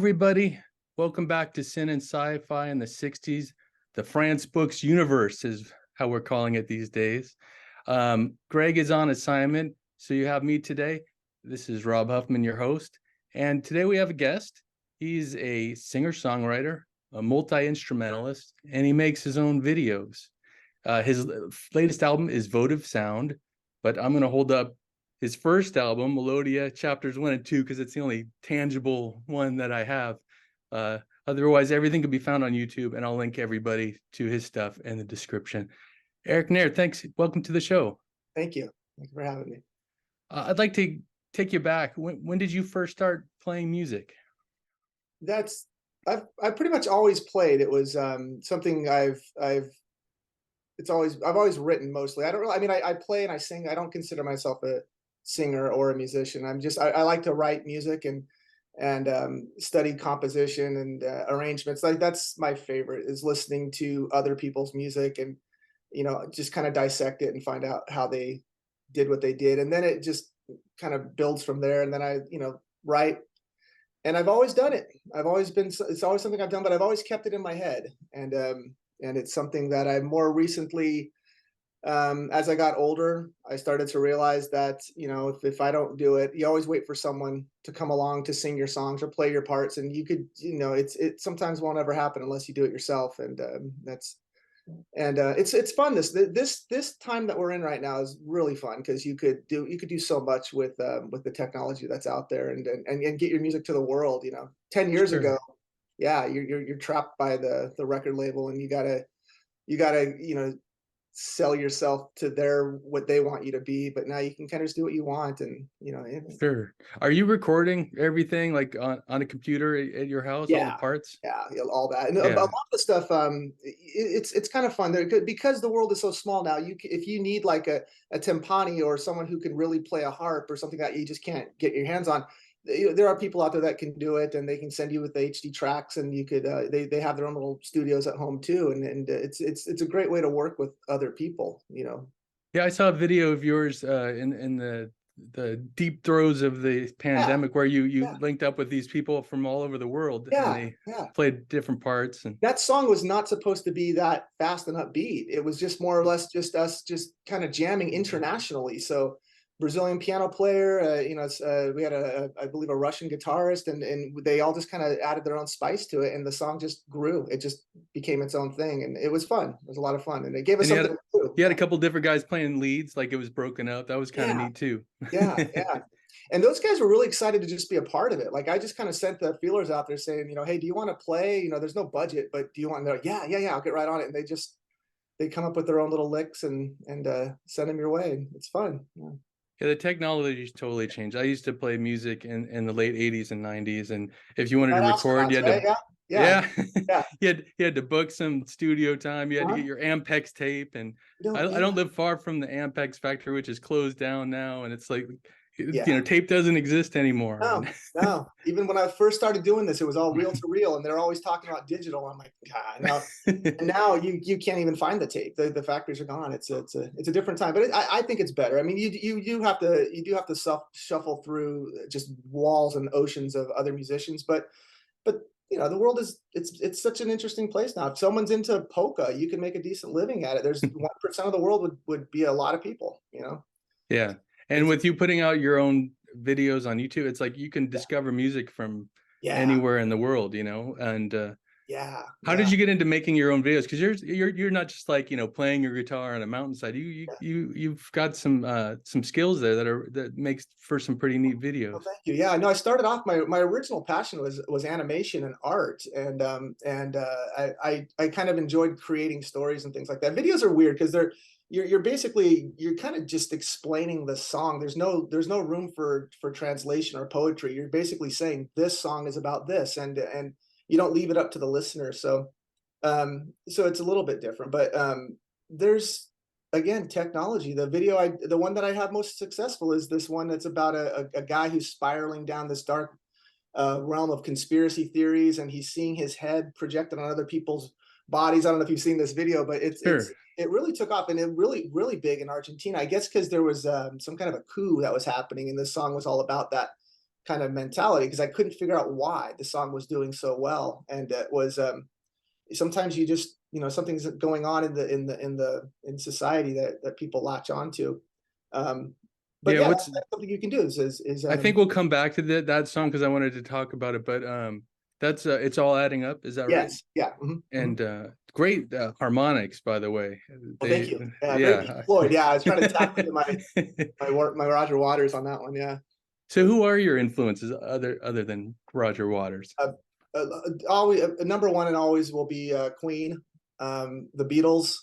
everybody. Welcome back to Sin and Sci-fi in the 60s. The France Books universe is how we're calling it these days. Greg is on assignment, so you have me today. This is Rob Huffman, your host. And today we have a guest. He's a singer-songwriter, a multi-instrumentalist, and he makes his own videos. His latest album is Votive Sound, but I'm going to hold up his first album, Melodia, chapters 1 and 2, because it's the only tangible one that I have. Otherwise, everything can be found on YouTube, and I'll link everybody to his stuff in the description. Erik Knear, thanks. Welcome to the show. Thank you. Thank you for having me. I'd like to take you back. When did you first start playing music? I've pretty much always played. It was something I've always written mostly. I play and I sing. I don't consider myself a singer or a musician. I like to write music and study composition and arrangements. Like that's my favorite, is listening to other people's music and just kind of dissect it and find out how they did what they did, and then it just kind of builds from there. And then I write, and I've always done it. It's always something I've done, but I've always kept it in my head. And it's something that I more recently, as I got older, I started to realize that, if I don't do it, you always wait for someone to come along to sing your songs or play your parts. And you could, it sometimes won't ever happen unless you do it yourself. And it's fun. This time that we're in right now is really fun, because you could do so much with the technology that's out there, and get your music to the world. 10 years ago, yeah, you're trapped by the record label, and you gotta sell yourself to what they want you to be. But now you can kind of just do what you want, and Sure. Are you recording everything like on a computer at your house? Yeah, all the parts? Yeah, all that, and a lot of the stuff. It's kind of fun there, because the world is so small now. If you need like a timpani or someone who can really play a harp or something that you just can't get your hands on, there are people out there that can do it, and they can send you with the HD tracks, and you could they have their own little studios at home too, and it's a great way to work with other people. Yeah, I saw a video of yours in the deep throes of the pandemic, where you linked up with these people from all over the world, and they played different parts. And that song was not supposed to be that fast and upbeat. It was just more or less just us just kind of jamming internationally. So Brazilian piano player, we had I believe a Russian guitarist, and they all just kind of added their own spice to it, and the song just grew. It just became its own thing, and it was fun. It was a lot of fun, and it gave us something to do. You had a couple different guys playing leads, like it was broken up. That was kind of neat too. Yeah. And those guys were really excited to just be a part of it. Like I just kind of sent the feelers out there saying, hey, do you want to play? There's no budget, but do you want? And they're like, yeah, I'll get right on it. And they come up with their own little licks and send them your way. It's fun. Yeah, the technology's totally changed. I used to play music in the late 80s and 90s, and if you wanted to record, you had to you had to book some studio time. You had to get your Ampex tape, and I don't live far from the Ampex factory, which is closed down now, and it's like tape doesn't exist anymore. No. Even when I first started doing this, it was all reel to reel, and they're always talking about digital. I'm like, God, now you can't even find the tape. The factories are gone. It's a different time, but I think it's better. I mean, you have to shuffle through just walls and oceans of other musicians, but the world it's such an interesting place now. If someone's into polka, you can make a decent living at it. There's 1% of the world would be a lot of people. Yeah. And with you putting out your own videos on YouTube, it's like you can discover music from anywhere in the world, and how did you get into making your own videos? Because you're not just like playing your guitar on a mountainside. You've got some skills there that makes for some pretty neat videos. Well, thank you. Yeah, no, I started off, my original passion was animation and art, and I kind of enjoyed creating stories and things like that. Videos are weird because you're kind of just explaining the song. There's no room for translation or poetry. You're basically saying this song is about this, and you don't leave it up to the listener. So it's a little bit different, but there's, again, technology. The one that I have most successful is this one that's about a guy who's spiraling down this dark realm of conspiracy theories, and he's seeing his head projected on other people's bodies. I don't know if you've seen this video, but it really took off, and it really big in Argentina, I guess, because there was some kind of a coup that was happening, and this song was all about that. kind of mentality because I couldn't figure out why the song was doing so well. And it was sometimes you just, something's going on in society that people latch onto. But Yeah, yeah, what's that's something you can do is I think we'll come back to that song because I wanted to talk about it, but that's it's all adding up. Is that right? yes, yeah. And great harmonics, by the way. Well, thank They, you. Yeah, very Pink yeah. Floyd. Yeah, I was trying to tap into my Roger Waters on that one. Yeah. So, who are your influences other than Roger Waters? Always number one and always will be Queen, the Beatles,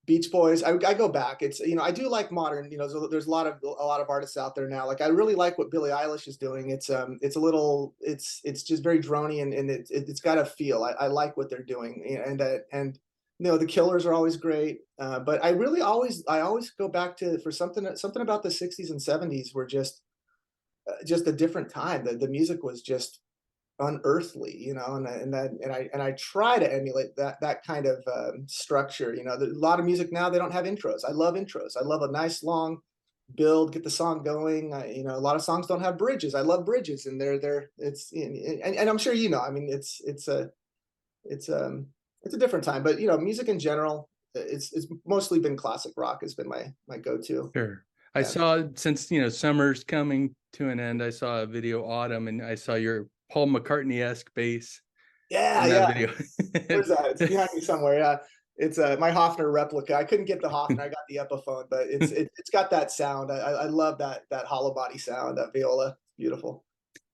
Beach Boys. I go back. It's I do like modern. There's a lot of artists out there now. Like I really like what Billie Eilish is doing. It's a little it's just very drony and it's got a feel. I like what they're doing and the Killers are always great. But I always go back to for something about the 60s and 70s were just a different time. The music was just unearthly, and I try to emulate that kind of structure. A lot of music now they don't have intros. I love intros. I love a nice long build, get the song going. A lot of songs don't have bridges. I love bridges, and it's and I'm sure I mean it's a different time, but music in general, it's mostly been classic rock has been my go-to. Sure. I Yeah. saw since summer's coming to an end. I saw a video Autumn, and I saw your Paul McCartney-esque bass Yeah, in that yeah. video. Where's that? It's behind me somewhere. Yeah, it's my Hofner replica. I couldn't get the Hofner. I got the Epiphone, but it's got that sound. I love that hollow body sound. That viola, beautiful.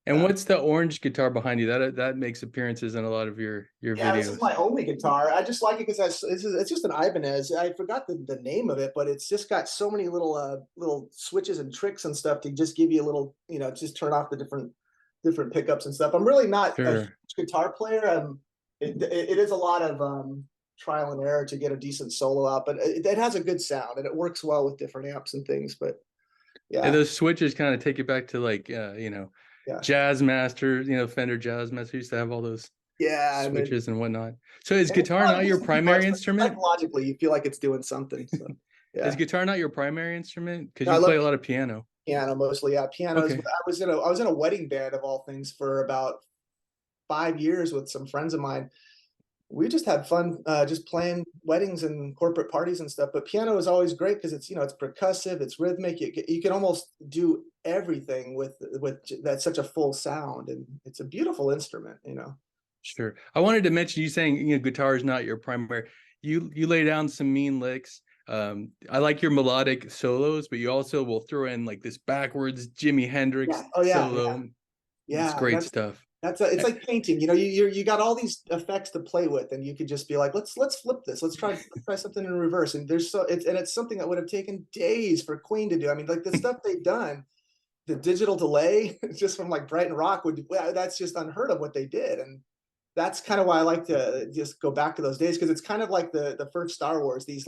And what's the orange guitar behind you? That makes appearances in a lot of your Yeah, this is videos. my only guitar. I just like it because it's just an Ibanez. I forgot the name of it, but it's just got so many little switches and tricks and stuff to just give you a little, just turn off the different pickups and stuff. I'm really not a huge Sure. guitar player. It is a lot of trial and error to get a decent solo out, but it has a good sound and it works well with different amps and things. But Yeah, yeah, those switches kind of take you back to like yeah, Jazz Master, Fender Jazz Master used to have all those yeah. switches and whatnot. So is And it's guitar fun not your just to be fun, primary instrument? psychologically, you feel like it's doing something. So Is yeah. guitar not your primary instrument? Because No, I you play love a lot of piano. piano mostly. Yeah, pianos. Okay. I was in a wedding band of all things for about 5 years with some friends of mine. We just had fun just playing weddings and corporate parties and stuff. But piano is always great because it's percussive, it's rhythmic. You can almost do everything with that's such a full sound, and it's a beautiful instrument. Sure. I wanted to mention you saying guitar is not your primary. You lay down some mean licks. I like your melodic solos, but you also will throw in like this backwards Jimi Hendrix Yeah. Oh yeah. solo. It's Yeah. great stuff. It's like painting. You got all these effects to play with, and you could just be like, let's flip this. Let's try something in reverse. And it's something that would have taken days for Queen to do. I mean, like the stuff they've done, the digital delay just from like Brighton Rock that's just unheard of what they did. And that's kind of why I like to just go back to those days, because it's kind of like the first Star Wars. These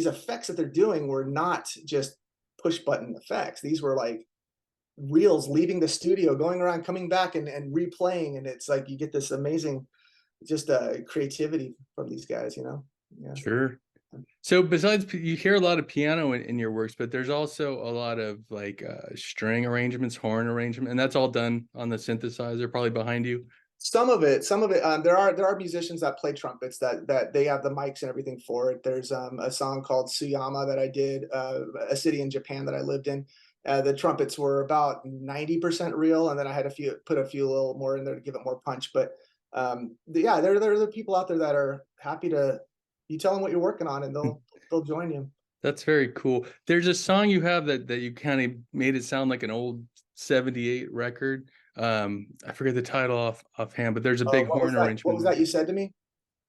effects that they're doing were not just push button effects. These were like reels leaving the studio, going around, coming back and replaying, and it's like you get this amazing just creativity from these guys. Yeah. Sure. So besides, you hear a lot of piano in your works, but there's also a lot of like string arrangements, horn arrangement, and that's all done on the synthesizer, probably behind you. Some of it. There are musicians that play trumpets that they have the mics and everything for it. There's a song called Tsuyama that I did, a city in Japan that I lived in. The trumpets were about 90% real, and then I had put a few little more in there to give it more punch. But yeah, there are people out there that are happy to, you tell them what you're working on, and they'll join you. That's very cool. There's a song you have that you kind of made it sound like an old 78 record. I forget the title offhand, but there's a big horn What arrangement. was that you said to me?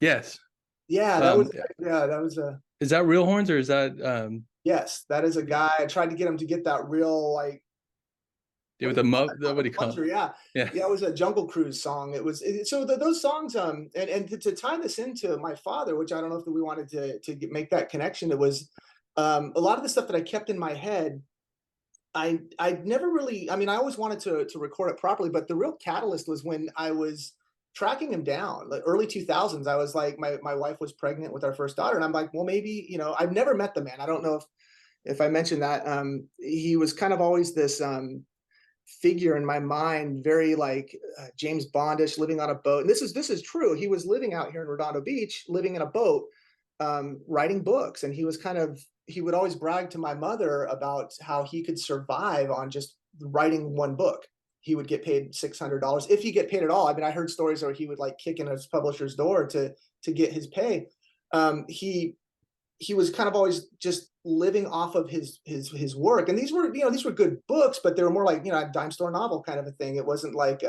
Yes. Yeah, that was Is that real horns or is that yes, that is a guy. I tried to get him to get that real like with the muff? What do you call it? yeah. Yeah. Yeah, it was a Jungle Cruise song. So those songs and to tie this into my father, which I don't know if we wanted to make that connection. It was a lot of the stuff that I kept in my head. I never really, I mean, I always wanted to record it properly, but the real catalyst was when I was tracking him down, like early 2000s. I was like, my wife was pregnant with our first daughter, and I'm like, well, maybe, I've never met the man. I don't know if I mentioned that. He was kind of always this figure in my mind, very like James Bondish, living on a boat. And this is true. He was living out here in Redondo Beach, living in a boat, writing books. And he would always brag to my mother about how he could survive on just writing one book. He would get paid $600 if he get paid at all. I mean, I heard stories where he would like kick in his publisher's door to get his pay. He was kind of always just living off of his work, and these were good books, but they were more like a dime store novel kind of a thing. It wasn't like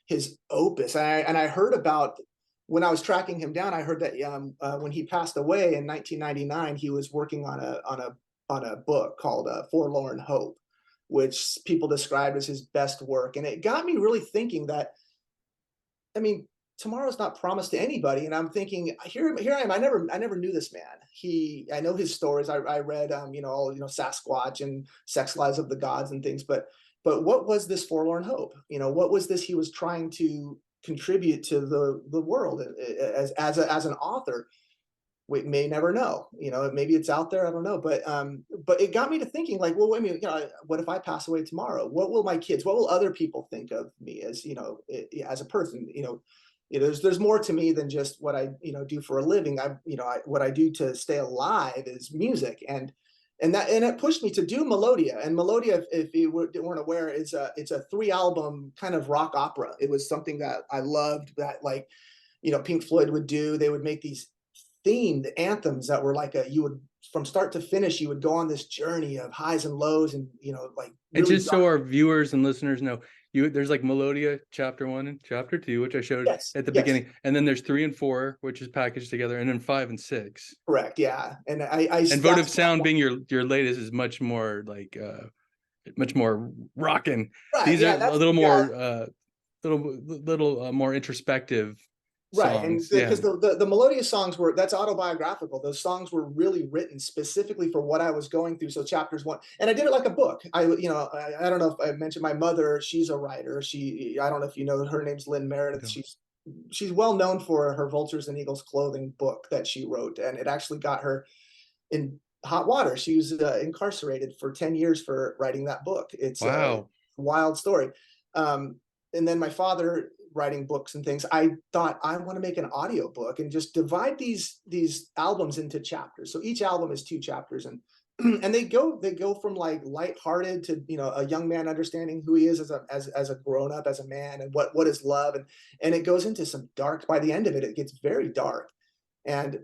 his opus. And I heard about, when I was tracking him down, I heard that when he passed away in 1999, he was working on a book called Forlorn Hope, which people described as his best work. And it got me really thinking that, I mean, tomorrow's not promised to anybody. And I'm thinking, here I am. I never knew this man. I know his stories. I read, Sasquatch and Sex Lives of the Gods and things, but what was this Forlorn Hope? What was this he was trying to contribute to the world as an author? We may never know. Maybe it's out there. I don't know. But it got me to thinking, like, well, I mean, what if I pass away tomorrow? What will my kids? What will other people think of me as as a person? There's more to me than just what I do for a living. What I do to stay alive is music, and it pushed me to do Melodia. And Melodia, if you weren't aware, it's a 3-album kind of rock opera. It was something that I loved, that like Pink Floyd would do. They would make these themed anthems that were like you would, from start to finish, you would go on this journey of highs and lows, and like And really just so our viewers and listeners know, there's like Melodia chapter 1 and chapter 2, which I showed at the beginning, and then there's 3 and 4, which is packaged together, and then 5 and 6. Correct, yeah. And and Votive Sound being your latest is much more like much more rocking. Right, These yeah, are a little more little more introspective right. And songs. because the Melodia songs that's autobiographical. Those songs were really written specifically for what I was going through. So chapters 1, and I did it like a book. I don't know if I mentioned my mother. She's a writer. I don't know if you know her name's Lynn Meredith. She's well known for her Vultures and Eagles Clothing book that she wrote, and it actually got her in hot water. She was incarcerated for 10 years for writing that book. It's a wild story. And then my father, writing books and things, I thought, I want to make an audio book and just divide these albums into chapters. So each album is 2 chapters, and and they go from like lighthearted to a young man understanding who he is as a grown up, as a man, and what is love, and it goes into some dark. By the end of it, it gets very dark, and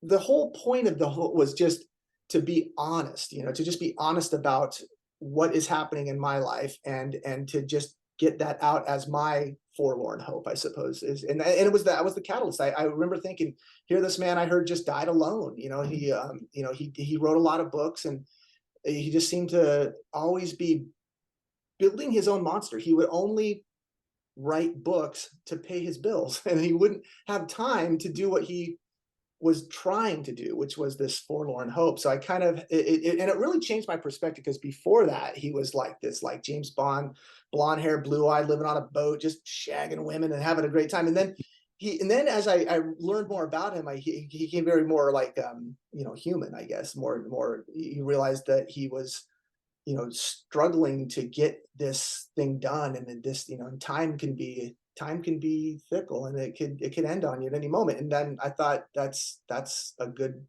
the whole point of the whole was just to be honest, to just be honest about what is happening in my life, and to just get that out as my forlorn hope, I suppose. And it was that was the catalyst. I remember thinking, here, this man I heard just died alone. He wrote a lot of books, and he just seemed to always be building his own monster. He would only write books to pay his bills, and he wouldn't have time to do what he was trying to do, which was this forlorn hope. So I kind of, and it really changed my perspective, because before that, he was like this, like James Bond, blonde hair, blue eyed, living on a boat, just shagging women and having a great time. And then as I learned more about him, he became very more like, human, I guess, more, you realized that he was, struggling to get this thing done. And then this, time can be fickle, and it could end on you at any moment. And then I thought that's a good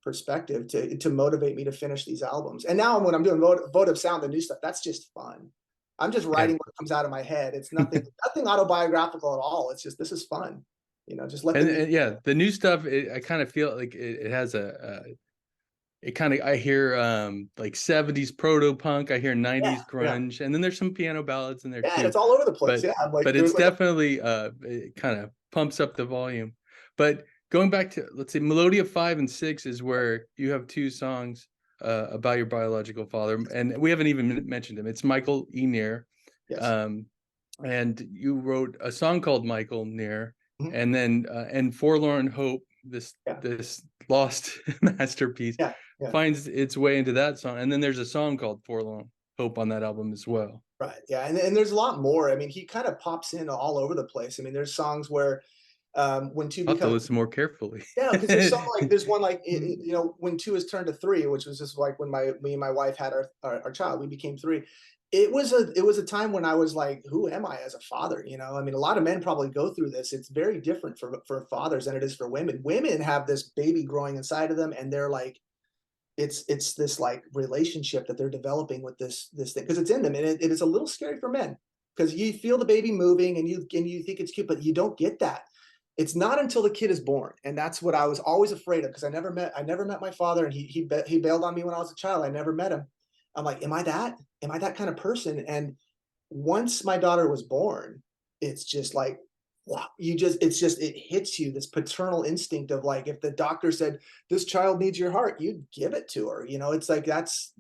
perspective to motivate me to finish these albums. And now when I'm doing Votive Sound, the new stuff, that's just fun. I'm just writing what comes out of my head. It's nothing autobiographical at all. It's just, this is fun. Just let the new stuff, I kind of feel like it has I hear like 70s proto punk, I hear 90s grunge, and then there's some piano ballads in there too. And it's all over the place. But it's definitely it kind of pumps up the volume. But going back to, let's say, Melodia 5 and 6 is where you have 2 songs about your biological father, and we haven't even mentioned him. It's Michael E. Knear. And you wrote a song called Michael Knear, and then and Forlorn Hope, this lost masterpiece, finds its way into that song. And then there's a song called Forlorn Hope on that album as well. Right. Yeah. And there's a lot more. I mean, he kind of pops in all over the place. I mean, there's songs where when 2 becomes, I'll have to listen more carefully. Yeah, because there's one like when 2 is turned to 3, which was just like when me and my wife had our child, we became 3. It was a time when I was like, who am I as a father? You know, I mean, a lot of men probably go through this. It's very different for fathers than it is for women. Women have this baby growing inside of them, and they're like, it's this like relationship that they're developing with this thing because it's in them, and it is a little scary for men because you feel the baby moving and you think it's cute, but you don't get that. It's not until the kid is born, and that's what I was always afraid of because I never met my father, and he bailed on me when I was a child. I never met him. I'm like, am I that? Am I that kind of person? And once my daughter was born, it's just like, wow, it hits you this paternal instinct of like, if the doctor said, this child needs your heart, you'd give it to her. You know, it's like, that's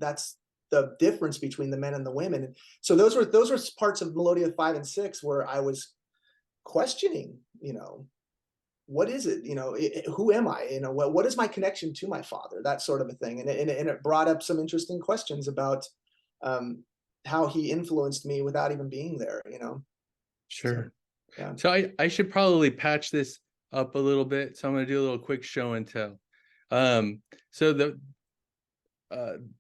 the difference between the men and the women. And so those were parts of Melodia 5 and 6 where I was questioning, you know, what is it? You know, who am I? You know, what is my connection to my father? That sort of a thing. And it brought up some interesting questions about um, how he influenced me without even being there, you know? So, Sure. yeah. So I should probably patch this up a little bit. So I'm going to do a little quick show and tell. So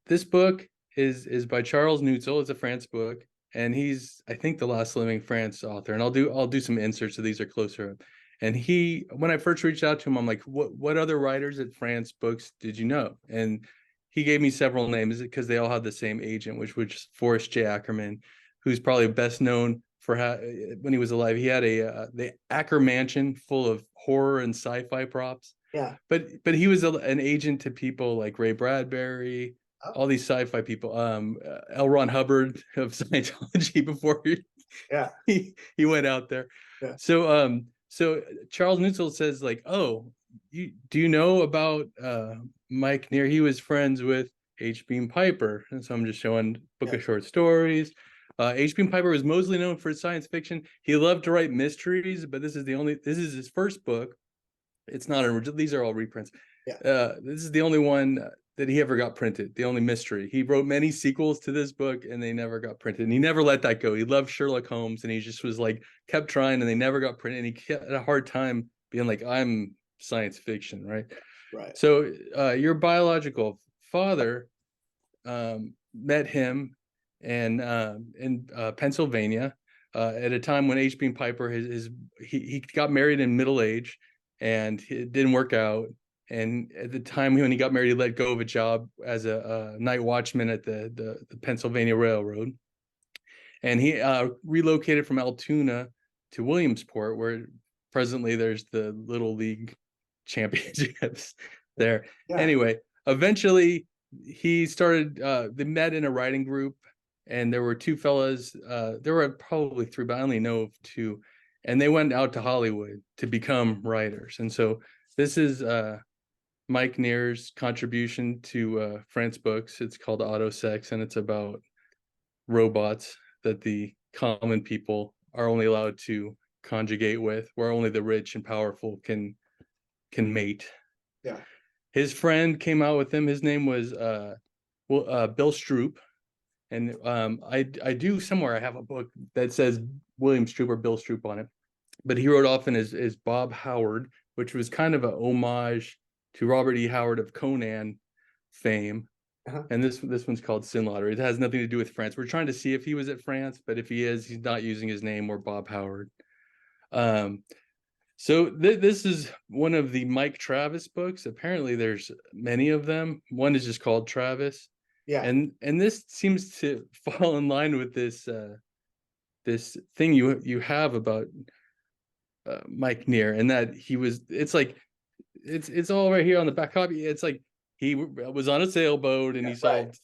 this book is by Charles Neutzel. It's a France book, and he's, I think, the last living France author. And I'll do some inserts so these are closer up. And when I first reached out to him, I'm like, what other writers at France Books did you know? And he gave me several names because they all had the same agent, which was Forrest J Ackerman, who's probably best known for when he was alive. He had the Acker mansion full of horror and sci-fi props. Yeah. But he was an agent to people like Ray Bradbury, Oh, all these sci-fi people. L. Ron Hubbard of Scientology before yeah. he went out there. Yeah. So Charles Neutzel says like, oh, do you know about Mike Knear? He was friends with H. Beam Piper, and so I'm just showing book Yeah. of short stories. H. Beam Piper was mostly known for science fiction. He loved to write mysteries, but this is his first book. It's not original. These are all reprints. Yeah. This is the only one that he ever got printed. The only mystery. He wrote many sequels to this book, and they never got printed. And he never let that go. He loved Sherlock Holmes, and he just was like kept trying, and they never got printed. And he had a hard time being like, "I'm science fiction," right? Right. So your biological father met him in Pennsylvania at a time when H. Beam Piper he got married in middle age, and it didn't work out. And at the time when he got married, he let go of a job as a night watchman at the Pennsylvania Railroad, and he relocated from Altoona to Williamsport, where presently there's the Little League championships there. Yeah. Anyway, eventually he started. They met in a writing group, and there were two fellas. There were probably three, but I only know of two, and they went out to Hollywood to become writers. And so this is Mike Knear's contribution to France Books. It's called Autosex, and it's about robots that the common people are only allowed to conjugate with, where only the rich and powerful can mate. Yeah. His friend came out with him. His name was Bill Stroop, and I do somewhere I have a book that says William Stroop or Bill Stroop on it, but he wrote often as Bob Howard, which was kind of a homage to Robert E. Howard of Conan fame. Uh-huh. And this one's called Sin Lottery. It has nothing to do with France. We're trying to see if he was at France, but if he is, he's not using his name or Bob Howard. So this is one of the Mike Travis books. Apparently there's many of them. One is just called Travis. Yeah. And this seems to fall in line with this this thing you have about Mike Knear, and that it's all right here on the back copy. It's like he was on a sailboat, and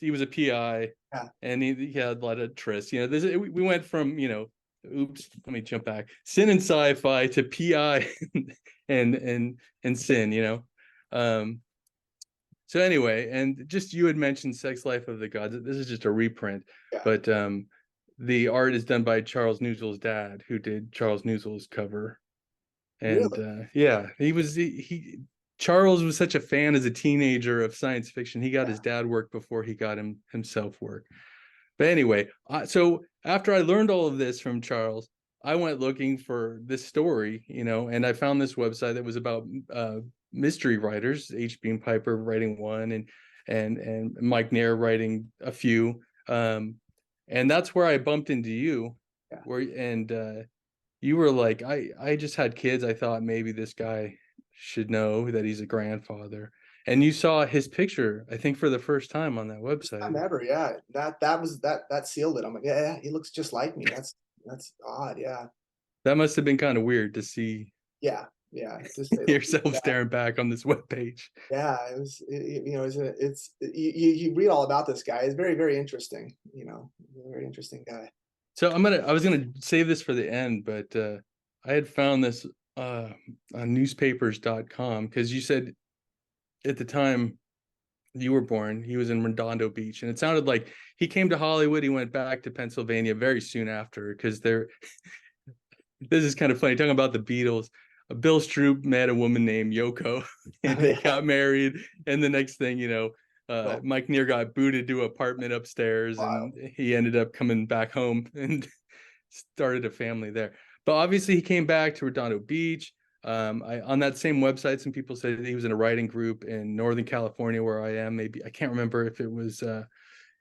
he was a PI, and he had a lot of trysts. You know, we went from, you know, oops, let me jump back. Sin and Sci-fi to PI and Sin, you know. So anyway, and just you had mentioned Sex Life of the Gods. This is just a reprint, but the art is done by Charles Neutzel's dad, who did Charles Neutzel's cover. And Really? Charles was such a fan as a teenager of science fiction. He got his dad work before he got himself work. But anyway, so after I learned all of this from Charles, I went looking for this story, you know, and I found this website that was about mystery writers, H. Beam Piper writing one, and Mike Knear writing a few. And that's where I bumped into you, Yeah. you were like, I just had kids. I thought maybe this guy should know that he's a grandfather. And you saw his picture, I think, for the first time on that First website. time ever, yeah. That sealed it. I'm like, yeah, he looks just like me. That's odd, yeah. That must have been kind of weird to see Yeah, yeah, to say the least. yourself staring back on this webpage. Yeah, it was, you know, you read all about this guy. It's very, very interesting, you know, very interesting guy. So I was gonna save this for the end, but I had found this on newspapers.com because you said at the time you were born, he was in Redondo Beach, and it sounded like he came to Hollywood. He went back to Pennsylvania very soon after because they're. This is kind of funny talking about the Beatles. Bill Stroop met a woman named Yoko, and they Yeah. got married. And the next thing you know, Well, Mike Knear got booted to an apartment upstairs, wow. and he ended up coming back home and started a family there. But obviously, he came back to Redondo Beach. On that same website, some people said he was in a writing group in Northern California, where I am. Maybe I can't remember if it was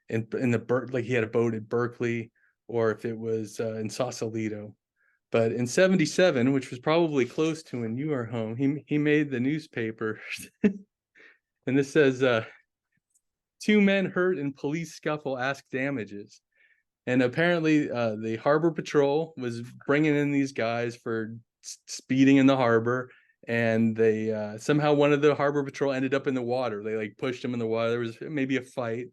in the like he had a boat at Berkeley, or if it was in Sausalito. But in '77, which was probably close to when you were home, he made the newspaper, and this says 2 men hurt in police scuffle ask damages. And apparently, the harbor patrol was bringing in these guys for speeding in the harbor, and they somehow one of the harbor patrol ended up in the water. They like pushed him in the water. There was maybe a fight,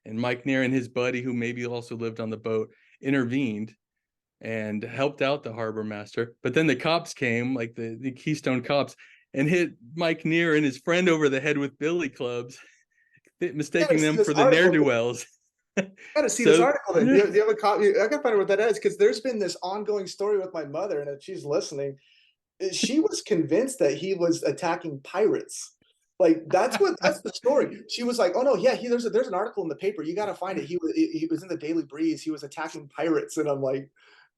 and Mike Knear and his buddy, who maybe also lived on the boat, intervened and helped out the harbor master. But then the cops came, like the Keystone cops, and hit Mike Knear and his friend over the head with billy clubs, Gotta mistaking see them this for the article. ne'er-do-wells. Gotta see this So article then. Do you have a copy? I gotta find out what that is because there's been this ongoing story with my mother, and if she's listening, she was convinced that he was attacking pirates. Like that's the story. She was like, "Oh no, yeah, there's an article in the paper. You got to find it. He was in the Daily Breeze. He was attacking pirates." And I'm like,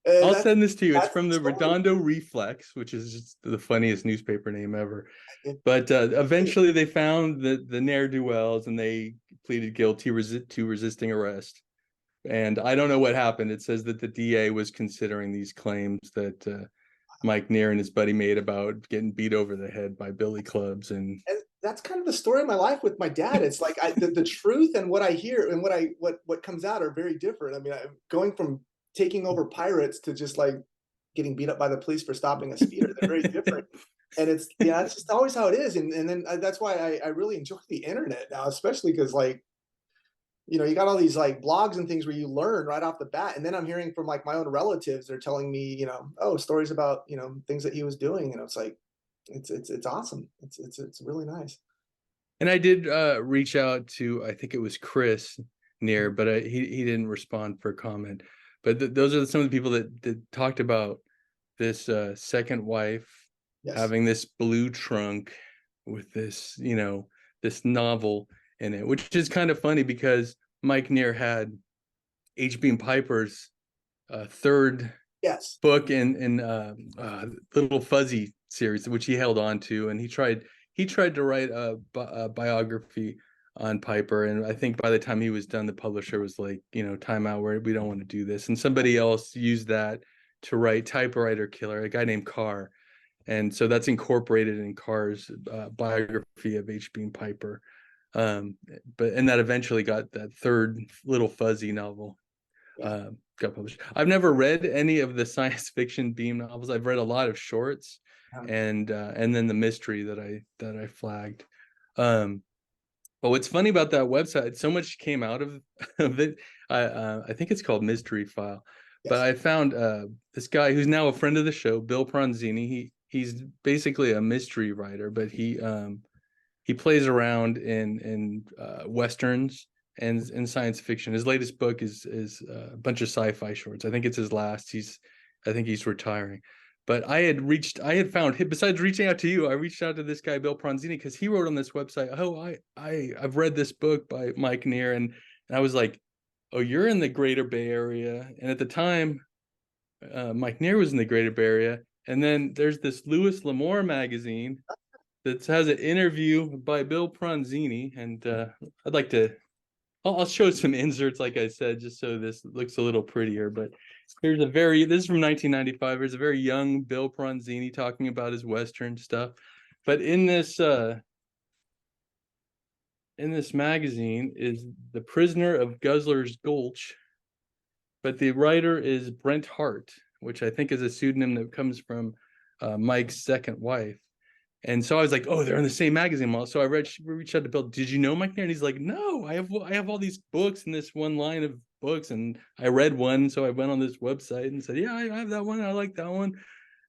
I'll that's send this to you. It's that's from the the story. Redondo Reflex, which is just the funniest newspaper name ever. It- But eventually they found the ne'er-do-wells, and they pleaded guilty to resisting arrest. And I don't know what happened. It says that the DA was considering these claims that Mike Knear and his buddy made about getting beat over the head by billy clubs. And and that's kind of the story of my life with my dad. It's like the truth and what I hear and what comes out are very different. I mean, going from taking over pirates to just like getting beat up by the police for stopping a speeder, they're very different. And it's yeah, it's just always how it is. And then that's why I really enjoy the internet now, especially because like you know you got all these like blogs and things where you learn right off the bat. And then I'm hearing from like my own relatives, they're telling me you know oh stories about you know things that he was doing, and it's like it's awesome. It's really nice. I did reach out to, I think it was Chris Knear, but he didn't respond for comment. But those are some of the people that talked about this second wife Yes. having this blue trunk with this, this novel in it, which is kind of funny because Mike Knear had H.B. and Piper's third Yes. book in Little Fuzzy series, which he held on to, and he tried to write a biography on Piper, and I think by the time he was done, the publisher was like, time out, we don't want to do this, and somebody else used that to write Typewriter Killer, a guy named Knerr, and so that's incorporated in Knerr's biography of H.B. and Piper. And that eventually got that third Little Fuzzy novel Yeah. got published. I've never read any of the science fiction Beam novels. I've read a lot of shorts, and then the mystery that I flagged. But what's funny about that website, so much came out of it. I think it's called Mystery File. But Yes. I found this guy who's now a friend of the show, Bill Pronzini. He's basically a mystery writer, but he plays around in westerns and science fiction. His latest book is a bunch of sci-fi shorts. I think it's his last. I think he's retiring. But I had found him, besides reaching out to you, I reached out to this guy, Bill Pronzini, because he wrote on this website, oh, I've read this book by Mike Knear, and I was like, oh, you're in the Greater Bay Area. And at the time, Mike Knear was in the Greater Bay Area. And then there's this Louis L'Amour magazine that has an interview by Bill Pronzini, and I'd like to I'll show some inserts, like I said, just so this looks a little prettier. But this is from 1995. There's a very young Bill Pronzini talking about his Western stuff. But in this magazine is The Prisoner of Guzzler's Gulch, but the writer is Brent Hart, which I think is a pseudonym that comes from Mike's second wife. And so I was like, oh, they're in the same magazine model. So I reached out to Bill. Did you know Mike Knerr? And he's like, no, I have all these books in this one line of books, and I read one, so I went on this website and said, yeah, I have that one. I like that one.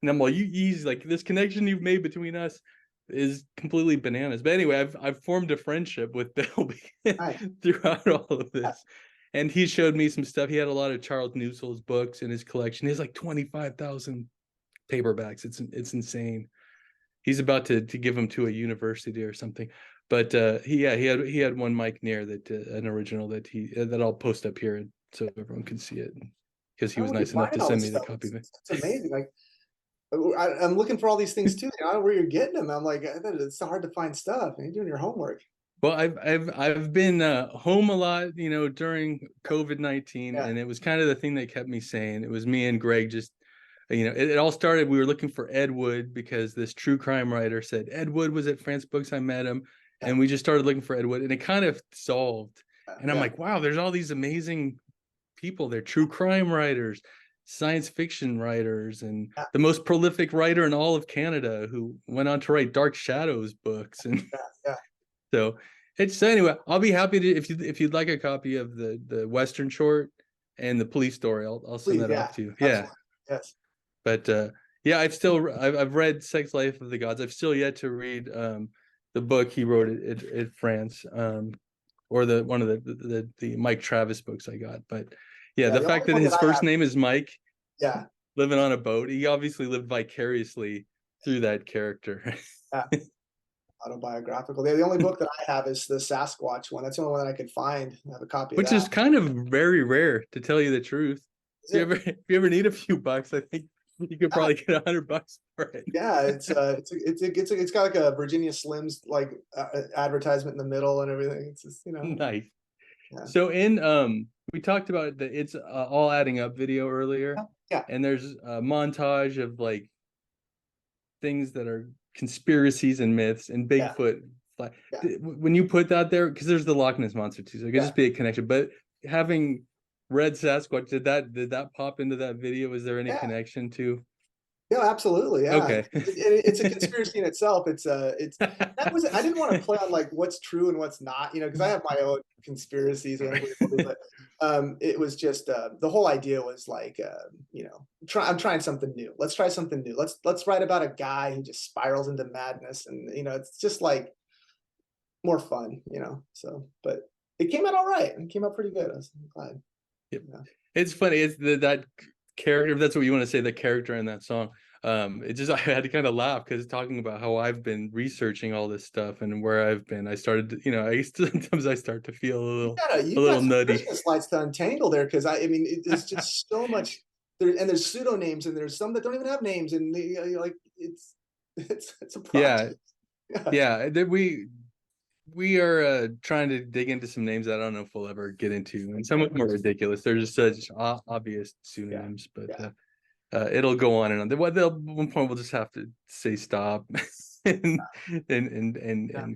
And I'm like, he's like, this connection you've made between us is completely bananas. But anyway, I've formed a friendship with Bill throughout all of this. And he showed me some stuff. He had a lot of Charles Newsell's books in his collection. He has like 25,000 paperbacks. It's insane. He's about to give them to a university or something. But he had one Mike Knear that an original that I'll post up here so everyone can see it, because he was nice enough to send me the copy of it. It's amazing. Like I'm looking for all these things too. I don't know where you're getting them. I'm like, it's so hard to find stuff. And you're doing your homework. Well, I've been home a lot, during COVID-19, and it was kind of the thing that kept me sane. It was me and Greg just. It all started, we were looking for Ed Wood because this true crime writer said Ed Wood was at France Books. I met him, and we just started looking for Ed Wood, and it kind of solved. And I'm like, wow, there's all these amazing people. They're true crime writers, science fiction writers, and the most prolific writer in all of Canada, who went on to write Dark Shadows books. And so anyway, I'll be happy to, if you'd like a copy of the Western short and the police story, I'll send that off to you. Absolutely. Yes. But I've read Sex Life of the Gods. I've still yet to read the book he wrote at France, or one of the Mike Travis books I got. But the fact that his first name is Mike, living on a boat, he obviously lived vicariously through that character. Autobiographical. The only book that I have is the Sasquatch one. That's the only one that I could find. I have a copy which of that. Is kind of very rare, to tell you the truth. If you ever need a few bucks, I think you could probably get $100 for it. Yeah, it's got like a Virginia Slims like advertisement in the middle and everything. It's just, nice. Yeah. So we talked about the It's All Adding Up video earlier. Yeah. And there's a montage of like things that are conspiracies and myths and Bigfoot. When you put that there, because there's the Loch Ness Monster too, so it could just be a connection. But having Red Sasquatch, did that pop into that video? Is there any connection to? Yeah, absolutely. Yeah. Okay. It's a conspiracy in itself. I didn't want to play on like what's true and what's not, because I have my own conspiracies, but it was just the whole idea was like I'm trying something new. Let's try something new. Let's write about a guy who just spirals into madness, and it's just like more fun, So, but it came out all right. It came out pretty good. I was glad. Yep. It's funny. It's that character. If that's what you want to say, the character in that song. I had to kind of laugh because talking about how I've been researching all this stuff and where I've been. I started to, sometimes I start to feel a little nutty. Christmas lights to untangle there, because there's just so much there, and there's pseudonames, and there's some that don't even have names, and it's a project. Yeah. We are trying to dig into some names that I don't know if we'll ever get into, and some of them are ridiculous. They're just such obvious pseudonyms, but it'll go on and on. At one point, we'll just have to say stop and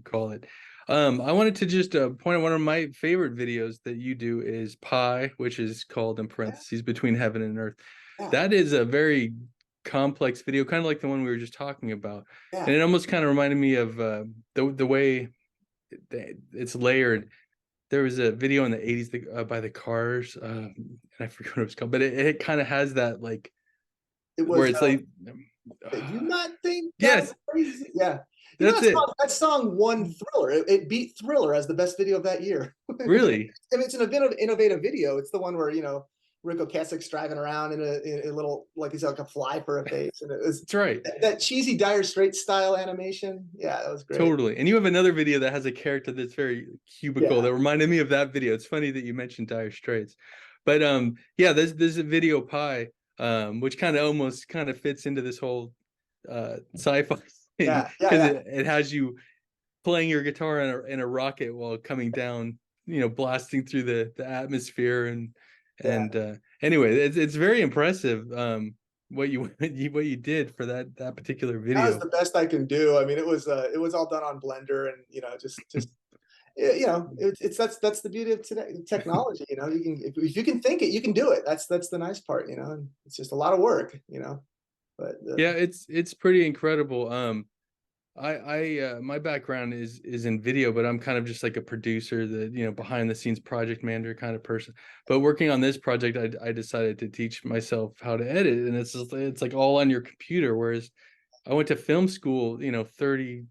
call it. I wanted to just point out one of my favorite videos that you do is Pi, which is called in parentheses Between Heaven and Earth. That is a very complex video, kind of like the one we were just talking about, and it almost kind of reminded me of the way it's layered. There was a video in the 80s by the Cars, and I forget what it was called, but it kind of has that like where it's like you not think yes crazy? Yeah, that's it. That song won Thriller. It beat Thriller as the best video of that year. Really? It's an innovative video. It's the one where Rick Ocasek's driving around in a little, like he's like a fly for a face, and that's right. That cheesy Dire Straits style animation. Yeah, that was great. Totally. And you have another video that has a character that's very cubical that reminded me of that video. It's funny that you mentioned Dire Straits, but there's a video Pi, which kind of fits into this whole sci-fi thing, because it has you playing your guitar in a rocket while coming down blasting through the atmosphere. Yeah. Anyway, it's very impressive what you what you did for that particular That was video. the best I can do. I mean, it was all done on Blender, and just it's that's the beauty of today technology. You can, if you can think it, you can do it. That's the nice part. And it's just a lot of work. But Yeah, it's pretty incredible. My background is in video, but I'm kind of just like a producer, that behind the scenes project manager kind of person. But working on this project, I decided to teach myself how to edit, and it's like all on your computer. Whereas I went to film school, 35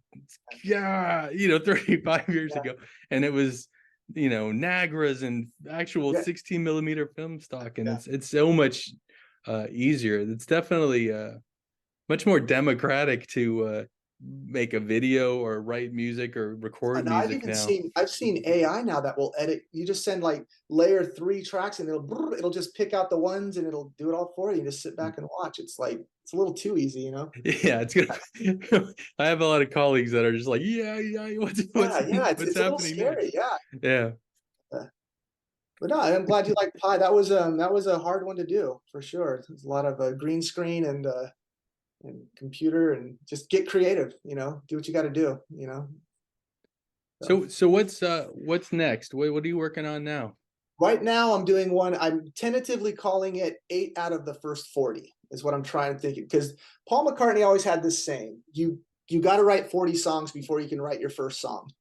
years yeah, ago, and it was Nagras and actual yeah, 16 millimeter film stock, and yeah. it's so much easier. It's definitely much more democratic to make a video or write music or record No, music now. I've seen AI now that will edit. You just send like layer 3 tracks, and it'll just pick out the ones, and it'll do it all for you. You just sit back and watch. It's like it's a little too easy. Yeah, it's gonna. I have a lot of colleagues that are just like, yeah, Yeah, yeah. It's what's it's a little happening scary. next? Yeah. Yeah. Uh, But no, I'm glad you like Pi. That was a hard one to do for sure. There's a lot of green screen and computer, and just get creative. Do what you got to do. So. So what's next? What are you working on now? Right now, I'm doing one. I'm tentatively calling it 8 out of the first 40 is what I'm trying to think. Because Paul McCartney always had this saying: you got to write 40 songs before you can write your first song.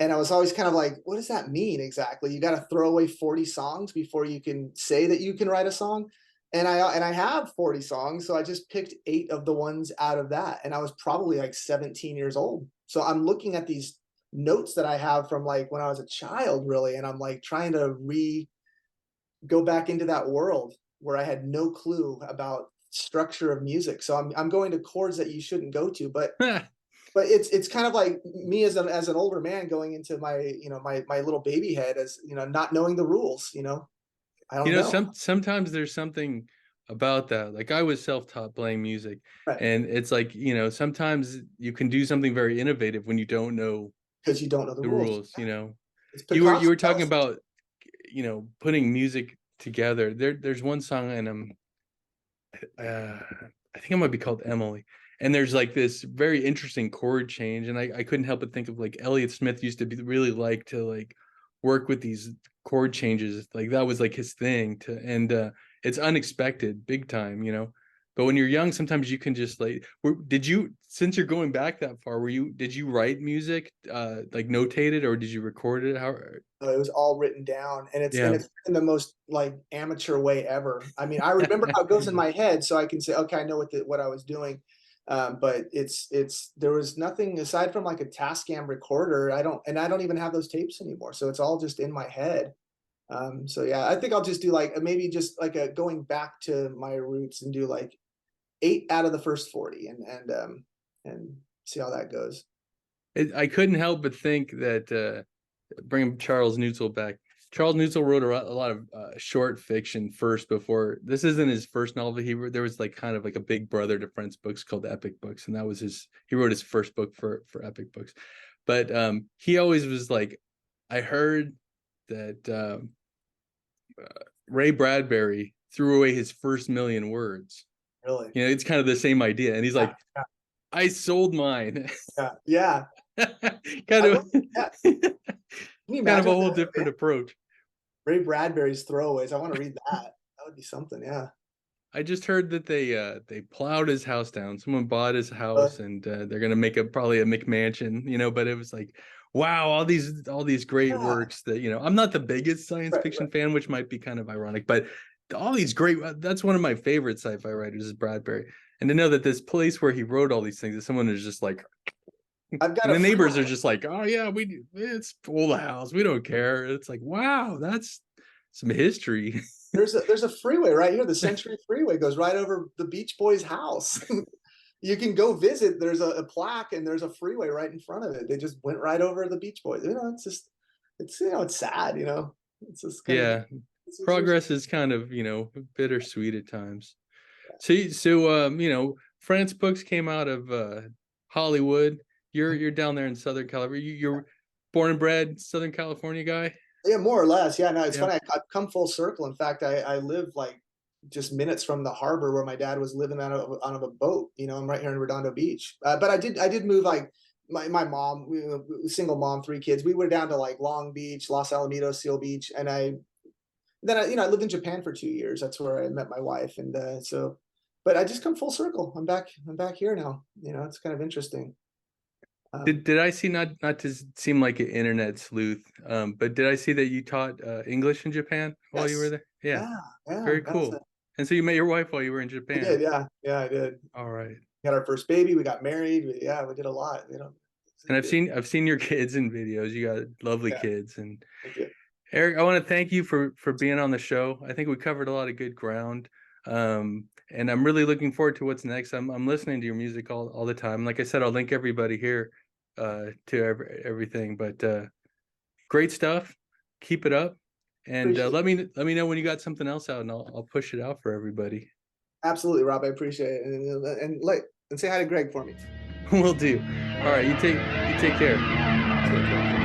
And I was always kind of like, what does that mean exactly? You got to throw away 40 songs before you can say that you can write a song. And I have 40 songs, so I just picked 8 of the ones out of that. And I was probably like 17 years old. So I'm looking at these notes that I have from like when I was a child, really, and I'm like trying to go back into that world where I had no clue about structure of music. So I'm going to chords that you shouldn't go to, but it's kind of like me as an older man going into my little baby head, as not knowing the rules. I don't know. Sometimes there's something about that. Like I was self-taught playing music, Right. and it's like, sometimes you can do something very innovative when you don't know Because you don't know the the rules. rules. It's You Picasso. were talking about, putting music together. There's one song, and I think it might be called Emily. And there's like this very interesting chord change, and I couldn't help but think of like Elliott Smith used to be really like to like work with these chord changes. Like that was like his thing to, and it's unexpected, big time. But when you're young, sometimes you can just like, did you, since you're going back that far, did you write music, like notated, or did you record it? How? It was all written down, and it's Yeah. in the most like amateur way ever. I mean, I remember how it goes in my head, so I can say, okay, I know what I was doing. But it's there was nothing aside from like a Tascam recorder. I don't even have those tapes anymore, so it's all just in my head. So yeah, I think I'll just do like maybe just like a going back to my roots and do like 8 out of the first 40, and see how that goes. I couldn't help but think that bring Charles Neutzel back. Charles Neutzel wrote a lot of short fiction first. Before this isn't his first novel. There was like kind of like a big brother to France Books called Epic Books, and that was he wrote his first book for Epic Books. But he always was like, I heard that Ray Bradbury threw away his first million words. Really? It's kind of the same idea, and he's Yeah, like, I sold mine. yeah, yeah. kind I of love that. Can you kind of a imagine whole different approach. Ray Bradbury's Throwaways? I want to read that. That would be something. Yeah. I just heard that they plowed his house down. Someone bought his Uh, house, and they're gonna make probably a McMansion. But it was like, wow, all these great yeah. works that I'm not the biggest science Right. fiction fan, which might be kind of ironic, but all these great. That's one of my favorite sci-fi writers is Bradbury, and to know that this place where he wrote all these things, that someone is just like, I've got and a the friend. neighbors are just like, oh yeah, it's full the house, we don't care. It's like, wow, that's some history. There's a freeway right here. The Century Freeway goes right over the Beach Boys' house. You can go visit. There's a plaque, and there's a freeway right in front of it. They just went right over the Beach Boys. It's just it's sad. It's just kind of Yeah, there's progress is kind of bittersweet at times. So France Books came out of Hollywood. You're down there in Southern California. born and bred Southern California guy? Yeah, more or less. Yeah, no, it's Yeah. funny. I've come full circle. In fact, I live like just minutes from the harbor where my dad was living out of a boat. You know, I'm right here in Redondo Beach. But I did move like my mom, single mom, 3 kids. We were down to like Long Beach, Los Alamitos, Seal Beach, and I lived in Japan for 2 years. That's where I met my wife, and so. But I just come full circle. I'm back. I'm back here now. You know, it's kind of interesting. Did I see, not to seem like an internet sleuth, but did I see that you taught English in Japan while you were Yes. there? Yeah, Yeah. Yeah. very cool. And so you met your wife while you were in I Japan. did. Yeah. Yeah. I did. All right. Got our first baby. We got married. Yeah, we did a lot. You know, And it's good. I've seen your kids in videos. You got lovely Yeah. kids. And Thank you. Erik, I want to thank you for being on the show. I think we covered a lot of good ground. And I'm really looking forward to what's next. I'm listening to your music all the time. Like I said, I'll link everybody here to everything. But great stuff. Keep it up. And Appreciate it. let me know when you got something else out, and I'll push it out for everybody. Absolutely, Rob. I appreciate it. And say hi to Greg for me. Will do. All right, you take care. Thank you.